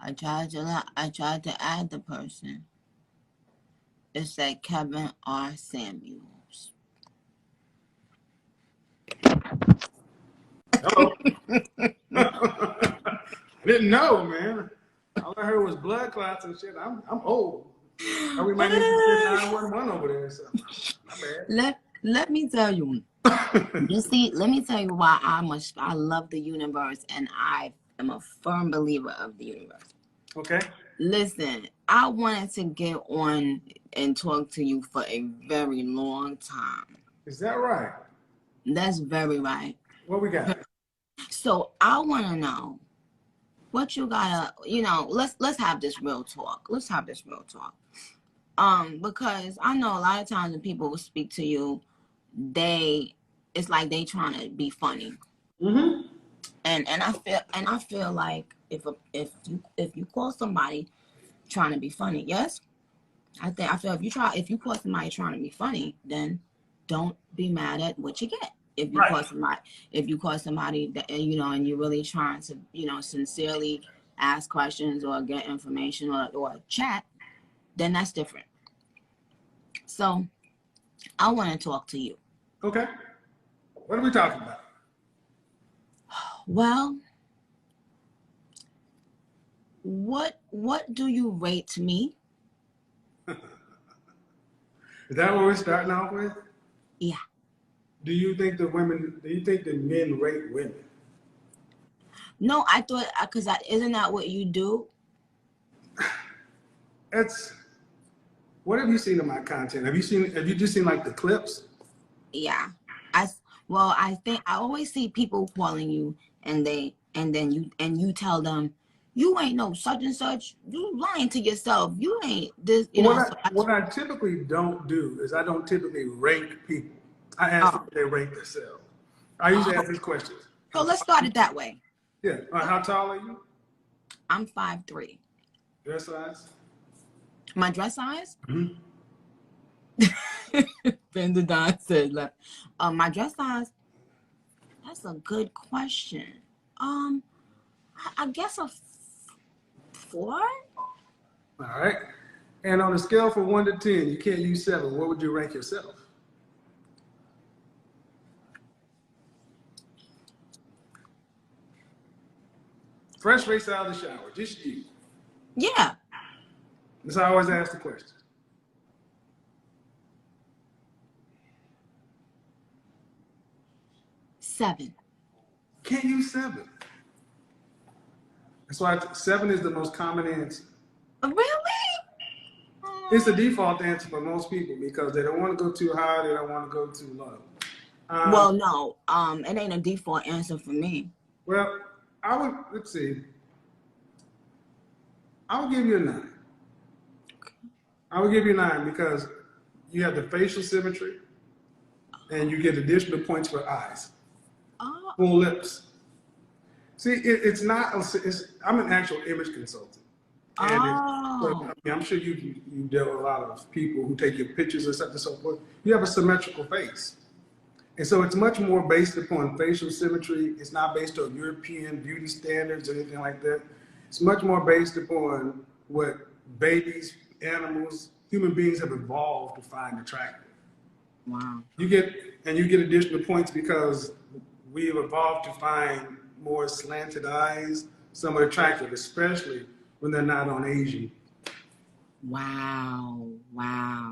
I tried to add the person. It said Kevin R. Samuels. Oh. I didn't know, man. All I heard was blood clots and shit. I'm old. We might need to send 911 over there or something. My bad. Let me tell you. You see, let me tell you why I love the universe, and I am a firm believer of the universe. Okay. Listen, I wanted to get on and talk to you for a very long time. Is that right? That's very right. What we got? So I want to know what you gotta, let's have this real talk. Let's have this real talk. Because I know a lot of times when people will speak to you, it's like they trying to be funny. Mm-hmm. And I feel like if you call somebody trying to be funny, yes, I feel if you call somebody trying to be funny, then don't be mad at what you get. If you call somebody that and you're really trying to sincerely ask questions or get information or chat, then that's different. So I want to talk to you. Okay. What are we talking about? Well, what do you rate me? Is that what we're starting off with? Yeah. Do you think the men rate women? No, I thought, because isn't that what you do? What have you seen of my content? Have you just seen like the clips? Yeah. I think I always see people calling you and then you tell them, you ain't no such and such. You lying to yourself. You ain't this, What I typically don't do is I don't typically rank people. I ask them if they rank themselves. I usually ask these questions. So let's start it that way. Yeah. How tall are you? I'm 5'3". Dress size? My dress size? Mm-hmm. Bender Don said, my dress size? That's a good question. I guess a 4. All right. And on a scale from 1 to 10, you can't use 7. What would you rank yourself? Fresh face out of the shower, just you. Yeah. That's how I always ask the question. 7. Can't use 7. That's why 7 is the most common answer. Really? It's the default answer for most people because they don't want to go too high, they don't want to go too low. Well, no, it ain't a default answer for me. Well, let's see. I would give you a 9. Okay. I would give you a 9 because you have the facial symmetry and you get additional points for eyes, full lips. See, I'm an actual image consultant. And I'm sure you deal with a lot of people who take your pictures and such and so forth. You have a symmetrical face. And so it's much more based upon facial symmetry. It's not based on European beauty standards or anything like that. It's much more based upon what babies, animals, human beings have evolved to find attractive. Wow. You get additional points because we've evolved to find more slanted eyes somewhat attractive, especially when they're not on Asian. Wow.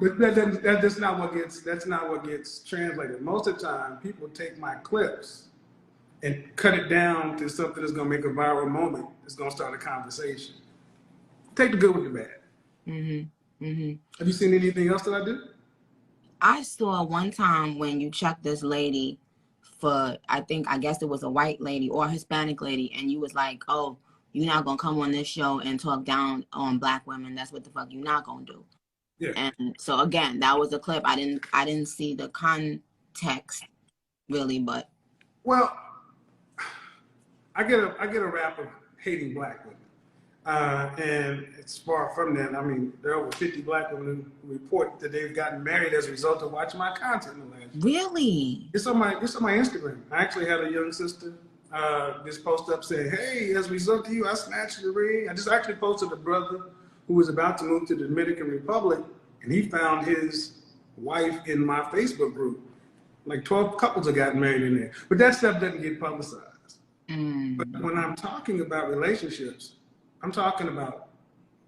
But that's not what gets translated. Most of the time, people take my clips and cut it down to something that's going to make a viral moment. It's going to start a conversation. Take the good with the bad. Mm-hmm. Mm-hmm. Have you seen anything else that I do? I saw one time when you checked this lady for, I guess it was a white lady or a Hispanic lady, and you was like, oh, you're not going to come on this show and talk down on black women. That's what the fuck you're not going to do. Yeah. And so again, that was a clip. I didn't see the context really, but. Well, I get a rap of hating black women. And it's far from that. I mean, there are over 50 black women who report that they've gotten married as a result of watching my content in the last year. Really? It's on my Instagram. I actually had a young sister just post up saying, hey, as a result of you, I snatched the ring. I just actually posted a brother who was about to move to the Dominican Republic, and he found his wife in my Facebook group. Like 12 couples have gotten married in there. But that stuff doesn't get publicized. But when I'm talking about relationships, I'm talking about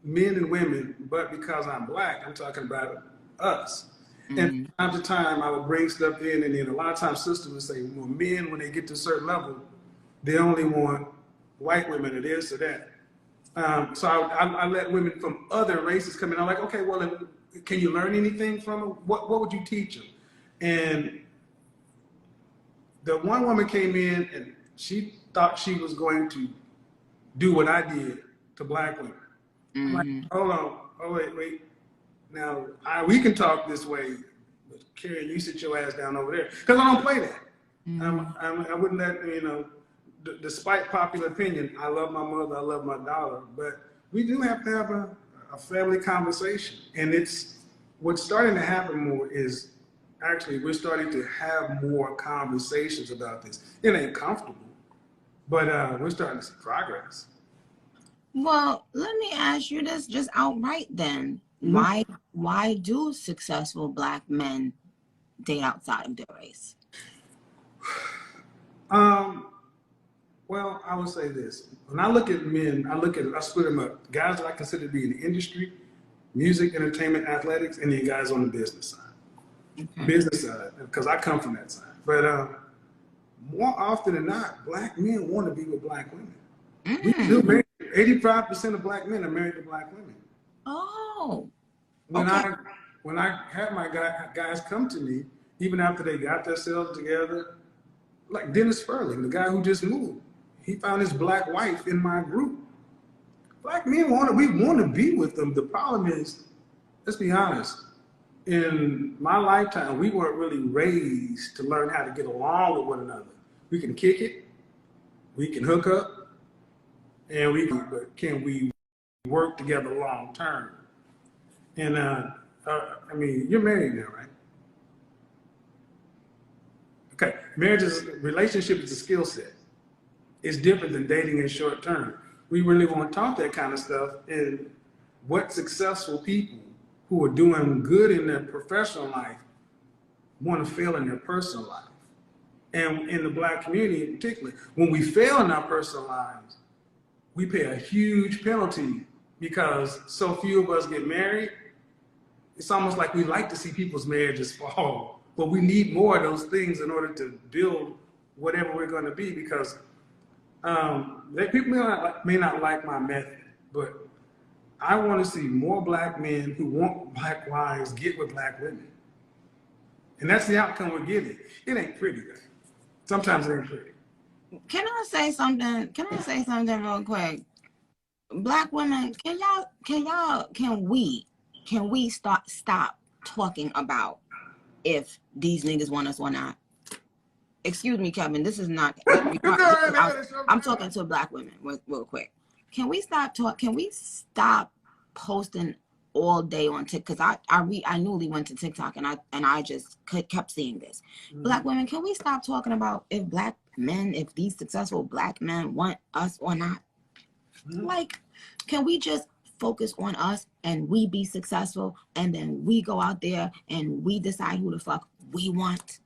men and women, but because I'm black, I'm talking about us. And from time to time, I would bring stuff in, and then a lot of times sisters would say, well, men, when they get to a certain level, they only want white women or this or that. So I let women from other races come in. I'm like, okay, well, can you learn anything from them? What would you teach them? And the one woman came in, and she thought she was going to do what I did to black women. I'm like, hold on, oh wait. Now we can talk this way, but Karen, you sit your ass down over there, because I don't play that. I wouldn't let despite popular opinion, I love my mother, I love my daughter, but we do have to have a family conversation, and it's what's starting to happen more is actually we're starting to have more conversations about this. It ain't comfortable, but we're starting to see progress. Well, let me ask you this just outright then. Why do successful black men date outside of their race? Well, I would say this. When I look at men, I split them up. Guys that I consider to be in the industry, music, entertainment, athletics, and then guys on the business side. Business side, because I come from that side. But more often than not, black men want to be with black women. We do marry. 85% of black men are married to black women. Oh. When I had my guys come to me, even after they got themselves together, like Dennis Furling, the guy who just moved, he found his black wife in my group. Black men we want to be with them. The problem is, let's be honest, in my lifetime, we weren't really raised to learn how to get along with one another. We can kick it, we can hook up, but can we work together long term? And I mean, you're married now, right? Okay, relationship is a skill set. It's different than dating in short term. We really want to talk that kind of stuff. And what successful people who are doing good in their professional life want to fail in their personal life. And in the black community in particular, when we fail in our personal lives, we pay a huge penalty because so few of us get married. It's almost like we like to see people's marriages fall, but we need more of those things in order to build whatever we're going to be, because people may not like my method, but I want to see more black men who want black wives get with black women. And that's the outcome we're getting. It ain't pretty, though. Sometimes it ain't pretty. Can I say something real quick? Black women, can we stop talking about if these niggas want us or not? Excuse me, Kevin. This is not. I'm talking to black women real quick. Can we stop posting all day on TikTok? Because I newly went to TikTok and I just kept seeing this. Black women, can we stop talking about if these successful black men want us or not? Like, can we just focus on us and we be successful, and then we go out there and we decide who the fuck we want?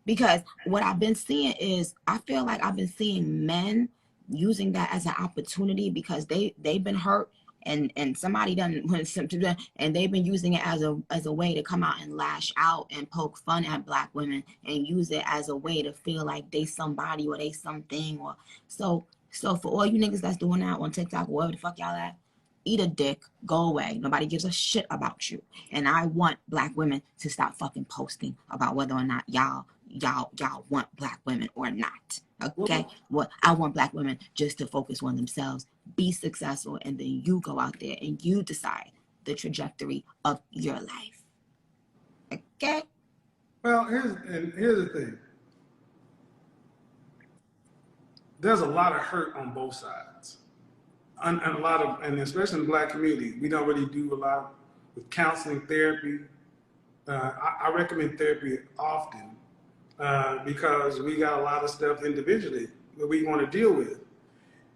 Because what I've been seeing is, I feel like I've been seeing men using that as an opportunity because they've been hurt and somebody done went something, and they've been using it as a way to come out and lash out and poke fun at black women and use it as a way to feel like they somebody or they something. Or so for all you niggas that's doing that on TikTok or wherever the fuck y'all at, eat a dick, go away. Nobody gives a shit about you. And I want black women to stop fucking posting about whether or not y'all want black women or not. Okay? Well, I want black women just to focus on themselves, be successful, and then you go out there and you decide the trajectory of your life. Okay? Well, here's the thing. There's a lot of hurt on both sides. And especially in the black community, we don't really do a lot with counseling, therapy. I recommend therapy often because we got a lot of stuff individually. that we want to deal with.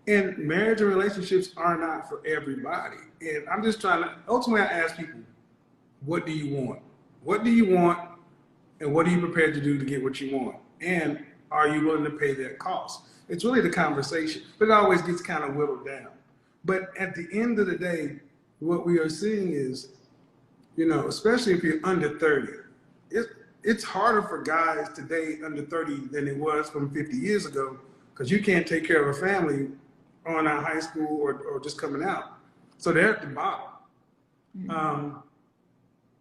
And marriage and relationships are not for everybody. And I'm just trying to, ultimately I ask people, what do you want? What do you want? And what are you prepared to do to get what you want? And are you willing to pay that cost? It's really the conversation, but it always gets kind of whittled down. But at the end of the day, what we are seeing is, you know, especially if you're under 30, it's harder for guys today under 30 than it was from 50 years ago, because you can't take care of a family on out of high school or just coming out. So they're at the bottom. Mm-hmm.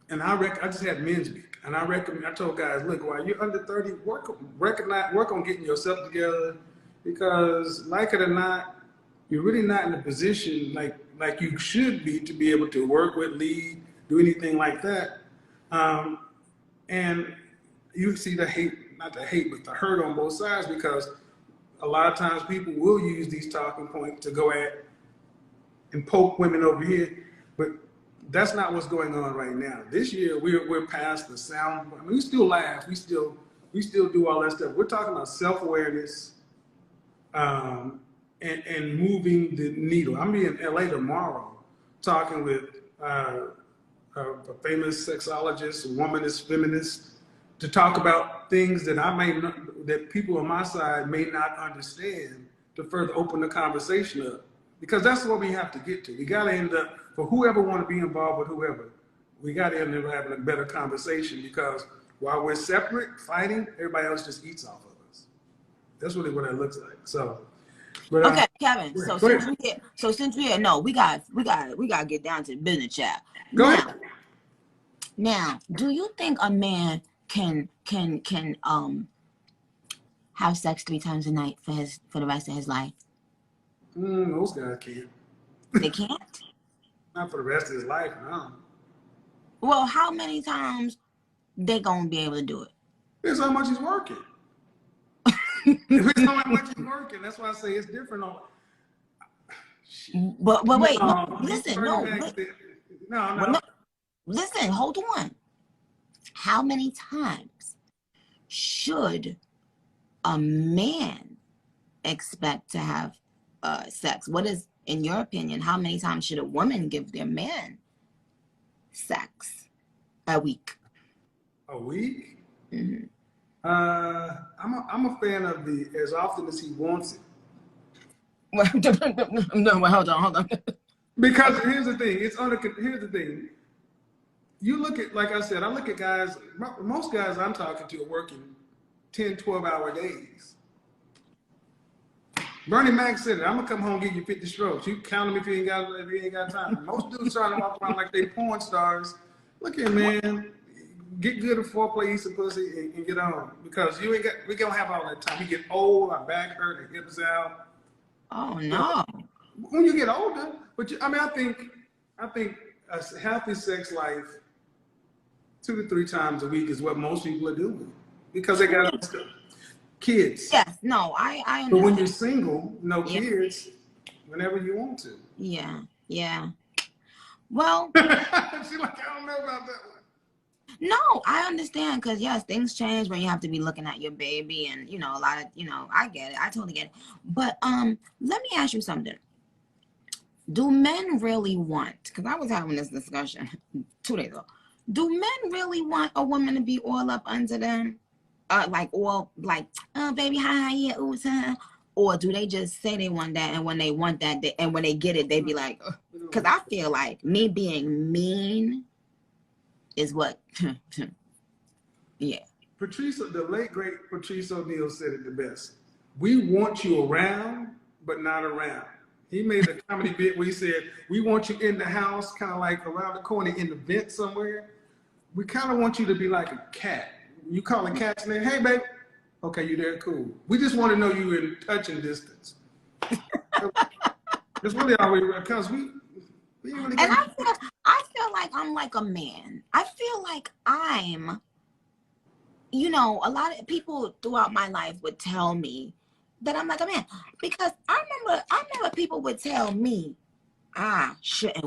And I just had men's week, and I told guys, look, while you're under 30, work on getting yourself together, because like it or not, you're really not in a position like you should be to be able to work with, lead, do anything like that. And you see the hate, not the hate, but the hurt on both sides, because a lot of times people will use these talking points to go at and poke women over here, but that's not what's going on right now. This year, we're past the sound. I mean, we still laugh, we still do all that stuff. We're talking about self-awareness and moving the needle. I'm in LA tomorrow talking with a famous sexologist, a womanist feminist, to talk about things that that people on my side may not understand, to further open the conversation up. Because that's what we have to get to. We got to end up, for whoever want to be involved with whoever, we got to end up having a better conversation, because while we're separate, fighting, everybody else just eats off of us. That's really what it looks like. So, but, okay, Kevin. So since we're here, no, we got to get down to the business, chat. Go ahead. Now, do you think a man can have sex 3 times a night for the rest of his life? Most guys can't. They can't? Not for the rest of his life, no. Well, how many times they gonna be able to do it? It's how much he's working. It's how much he's working. That's why I say it's different on. But wait, no, listen, no. Listen, hold on. How many times should a man expect to have sex? What is, in your opinion, how many times should a woman give their man sex a week? A week? Mm-hmm. I'm a fan of the as often as he wants it. No, hold on. Because here's the thing. Here's the thing. You look at, like I said, I look at guys, most guys I'm talking to are working 10, 12-hour days. Bernie Mac said it, I'm going to come home and give you 50 strokes. You count them if you ain't got time. Most dudes trying to walk around like they porn stars. Look here, man. Get good at foreplay, eat some pussy, and get on. Because we don't have all that time. We get old, our back hurt, our hips out. Oh, no. When you get older, I think a healthy sex life 2 to 3 times a week is what most people are doing, because they got kids. Yes, no, I understand. But when you're single, no kids, whenever you want to. Yeah. Well, she's like, I don't know about that one. No, I understand, because yes, things change when you have to be looking at your baby, and a lot of, I get it. I totally get it. But let me ask you something. Do men really want, because I was having this discussion 2 days ago, do men really want a woman to be all up under them? Baby, hi, yeah, ooh, or do they just say they want that, and when they want that, and when they get it, they be like, because I feel like me being mean is what, yeah. The late great Patrice O'Neal said it the best. We want you around, but not around. He made a comedy bit where he said, we want you in the house, kind of like around the corner in the vent somewhere. We kind of want you to be like a cat. You call a cat's name, hey, babe. Okay, you there, cool. We just want to know you in touching distance. That's really all we were, because we really. And I feel like I'm like a man. I feel like I'm, a lot of people throughout my life would tell me that I'm like a man, because I remember people would tell me I shouldn't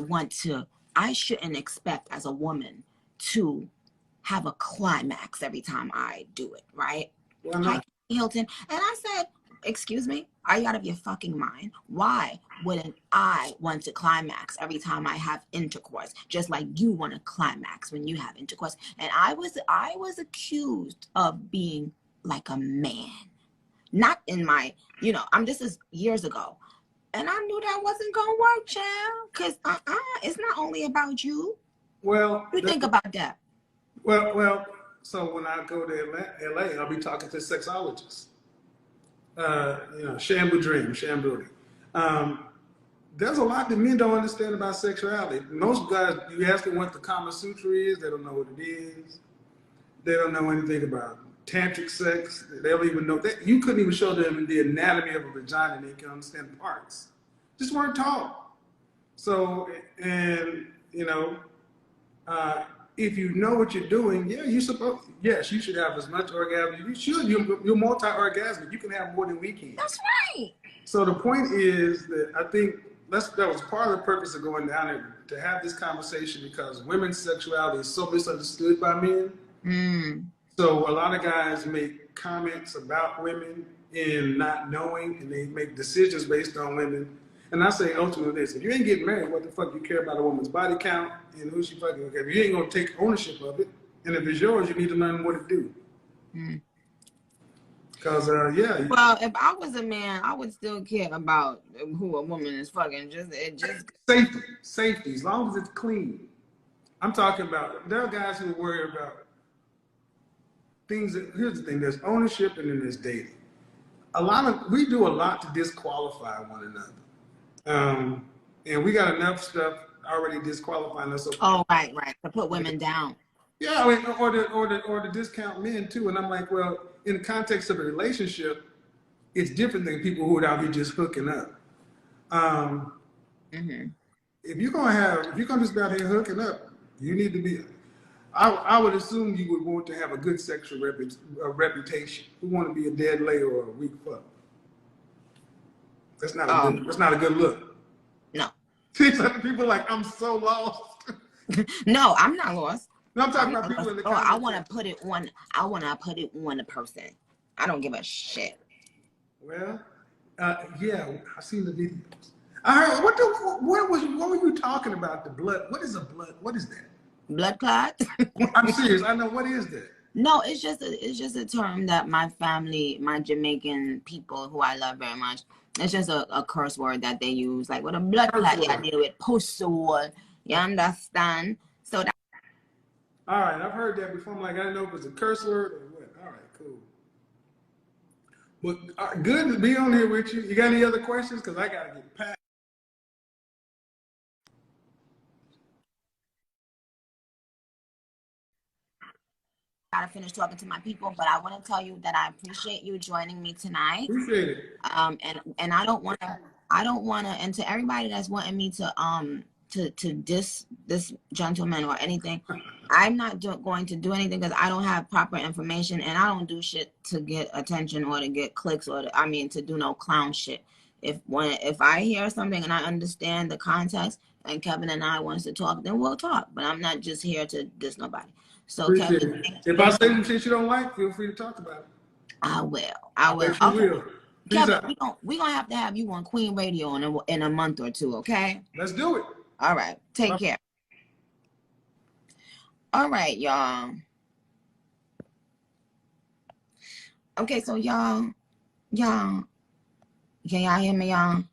expect as a woman to have a climax every time I do it, right? Like Hilton. And I said, Excuse me? Are you out of your fucking mind? Why wouldn't I want to climax every time I have intercourse? Just like you want to climax when you have intercourse. And I was accused of being like a man. Not in my, this is years ago. And I knew that wasn't gonna work, child. Cause it's not only about you. Well, What do you think about that? Well, so when I go to LA, I'll be talking to sexologists. Shambu Dream, Shambudi. There's a lot that men don't understand about sexuality. Most guys, you ask them what the Kama Sutra is, they don't know what it is. They don't know anything about tantric sex. They don't even know that. You couldn't even show them the anatomy of a vagina and they can understand parts. Just weren't taught. So, and, if you know what you're doing, yes, you should have as much orgasm. You should. You're multi-orgasmic. You can have more than we can. That's right. So the point is that I think that was part of the purpose of going down there, to have this conversation, because women's sexuality is so misunderstood by men. So a lot of guys make comments about women in not knowing, and they make decisions based on women. And I say ultimately this: if you ain't getting married, what the fuck you care about a woman's body count and who she fucking? If you ain't gonna take ownership of it, and if it's yours, you need to learn what to do. Because Well, if I was a man, I would still care about who a woman is fucking. Just safety. As long as it's clean. I'm talking about. There are guys who worry about things. Here's the thing: there's ownership, and then there's dating. We do a lot to disqualify one another. And we got enough stuff already disqualifying us. Oh, right. To put women down. Yeah, I mean, or to discount men too. And I'm like, well, in the context of a relationship, it's different than people who are out here just hooking up. If you're gonna just be out here hooking up, you need to be. I would assume you would want to have a good sexual reputation. You want to be a dead lay or a weak fuck. That's not a good look. No. See, people are like, I'm so lost. No, I'm not lost. No, I'm talking about people in the comments. I want to put it on the person. I don't give a shit. Well, yeah, I've seen the videos. I heard, what were you talking about? The blood. What is a blood? What is that? Blood clot? I'm serious. I know. What is that? No, it's just a term that my family, my Jamaican people who I love very much, it's just a curse word that they use. Like with a blood clot, you deal with pussy. You understand? So that. All right, I've heard that before. I'm like, I didn't know if it was a curse word or what. All right, cool. But good to be on here with you. You got any other questions? Because I got to get packed. Gotta finish talking to my people, but I want to tell you that I appreciate you joining me tonight. Appreciate it. And I don't want to, and to everybody that's wanting me to diss this gentleman or anything, I'm not going to do anything because I don't have proper information, and I don't do shit to get attention or to get clicks or to do no clown shit. If I hear something and I understand the context and Kevin and I wants to talk, then we'll talk. But I'm not just here to diss nobody. So Appreciate Kevin, it. If I say some shit you don't like, feel free to talk about it. I will. Okay. Kevin, we're gonna have to have you on Queen Radio in a month or two, okay? Let's do it. All right. Take care. All right, y'all. Okay, so y'all, can y'all hear me, y'all?